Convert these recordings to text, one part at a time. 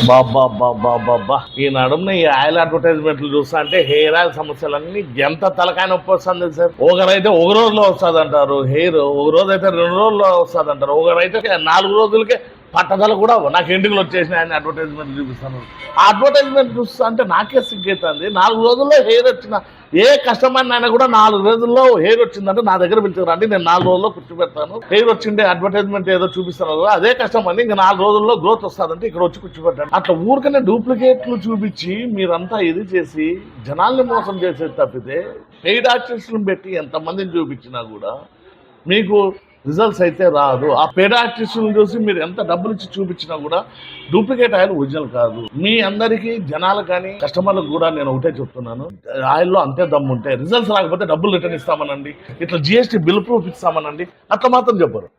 బాబా బాబా బాబా ఈ నడుమున ఈ ఆయిల్ అడ్వర్టైజ్మెంట్లు చూస్తా అంటే హెయిర్ ఆయిల్ సమస్యలన్నీ ఎంత తలకాయ నొప్పి వస్తుంది సార్. ఒకరైతే ఒక రోజులో వస్తుంది అంటారు హెయిర్, ఒక రోజు అయితే 2 రోజుల్లో వస్తుంది అంటారు, ఒకరైతే 4 రోజులకే పట్టదల కూడా నాకు ఎంటుకలు వచ్చేసినాయి అని అడ్వర్టైజ్మెంట్ చూపిస్తాను. ఆ అడ్వర్టైజ్మెంట్ చూస్తా అంటే నాకే సిగ్గైతుంది. 4 రోజుల్లో హెయిర్ వచ్చిన ఏ కస్టమర్ అయినా కూడా 4 రోజుల్లో హెయిర్ వచ్చిందంటే నా దగ్గర పిలిచారంటే నేను 4 రోజుల్లో కూర్చోబెడతాను. హెయిర్ వచ్చిండే అడ్వర్టైజ్మెంట్ ఏదో చూపిస్తాను అదే కస్టమర్ని ఇంకా 4 రోజుల్లో గ్రోత్ వస్తుందంటే ఇక్కడ వచ్చి కూర్చోబెట్టాను. అట్లా ఊరికనే డూప్లికేట్లు చూపించి మీరంతా ఇది చేసి జనాల్ని మోసం చేసేది తప్పితే పెయిడ్ ఆర్టిస్టులను పెట్టి ఎంతమందిని చూపించినా కూడా మీకు రిజల్ట్స్ అయితే రాదు. ఆ పెయిడ్ ఆర్టిస్టులను చూసి మీరు ఎంత డబ్బులు ఇచ్చి చూపించినా కూడా డూప్లికేట్ ఆయిల్ ఒరిజినల్ కాదు. మీ అందరికీ జనాలు కానీ కస్టమర్లకు కూడా నేను ఒకటే చెప్తున్నాను, ఆయిల్లో అంతే దమ్ము ఉంటే రిజల్ట్స్ రాకపోతే డబ్బులు రిటర్న్ ఇస్తామనండి, ఇట్లా జిఎస్టీ బిల్ ప్రూఫ్ ఇస్తామనండి, అట్లా మాత్రం చెప్పరు.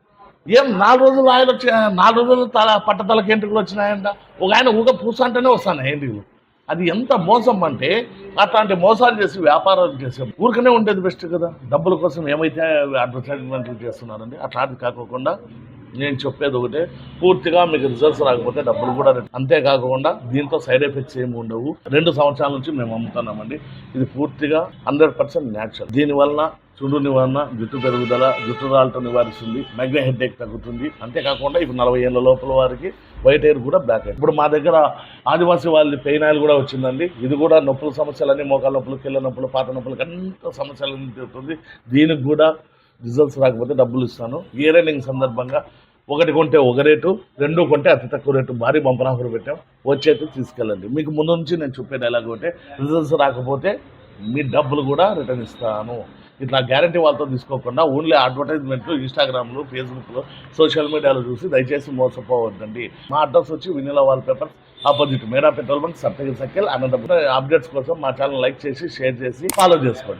ఏం 4 రోజులు ఆయిల్ వచ్చి 4 రోజులు పట్టతలకి ఎంట్రుకలు వచ్చినాయంట, ఒక ఆయన ఊగ పూస అంటేనే వస్తాను ఎంట్రుకలు. అది ఎంత మోసం అంటే అట్లాంటి మోసాలు చేసి వ్యాపారాలు చేసే ఊరికనే ఉండేది బెస్ట్ కదా. డబ్బుల కోసం ఏమైతే అడ్వర్టైజ్మెంట్లు చేస్తున్నారండి అట్లాంటి కాకుండా నేను చెప్పేది ఒకటే, పూర్తిగా మీకు రిజల్ట్స్ రాకపోతే డబ్బులు కూడా అంతేకాకుండా దీంతో సైడ్ ఎఫెక్ట్స్ ఏమి ఉండవు. 2 సంవత్సరాల నుంచి మేము అమ్ముతున్నామండి. ఇది పూర్తిగా 100% న్యాచురల్. దీనివల్ల చుండు నివారణ, జుట్టు పెరుగుదల, జుట్టు రాలటం నివారిస్తుంది, మైగ్రేన్ హెడ్ఏక్ తగ్గుతుంది. అంతేకాకుండా ఇప్పుడు 40 ఏళ్ళ లోపల వారికి వైట్ హెయిర్ కూడా బ్లాక్ హెయిర్. ఇప్పుడు మా దగ్గర ఆదివాసీ వాళ్ళ పెయిన్ ఆయిల్ కూడా వచ్చిందండి. ఇది కూడా నొప్పుల సమస్యలన్నీ, మోకాల నొప్పులు, కీళ్ళ నొప్పులు, పాత నొప్పులకి అంత సమస్యలన్నీ తీరుతుంది. దీనికి కూడా రిజల్ట్స్ రాకపోతే డబ్బులు ఇస్తాను. ఇయర్ ఎండింగ్ సందర్భంగా 1 కొంటే 1 రేటు, 2 కొంటే అతి తక్కువ రేటు భారీ బంపర్ ఆఫర్ పెట్టాం. వచ్చేది తీసుకెళ్ళండి. మీకు ముందు నుంచి నేను చెప్పేది ఎలాగంటే రిజల్ట్స్ రాకపోతే మీ డబ్బులు కూడా రిటర్న్ ఇస్తాను. ఇట్లా గ్యారంటీ వాళ్ళతో తీసుకోకుండా ఓన్లీ అడ్వర్టైజ్మెంట్లు ఇన్స్టాగ్రామ్లో, ఫేస్బుక్లో, సోషల్ మీడియాలో చూసి దయచేసి మోసపోవద్దండి. మా అడ్రస్ వచ్చి వెనిలా వాల్ పేపర్స్, ఆపోజిట్ మేరా petrol bunk, Saptagiri circle, Anantapuram. Updates కోసం మా ఛానల్ లైక్ చేసి, షేర్ చేసి, ఫాలో చేసుకోండి.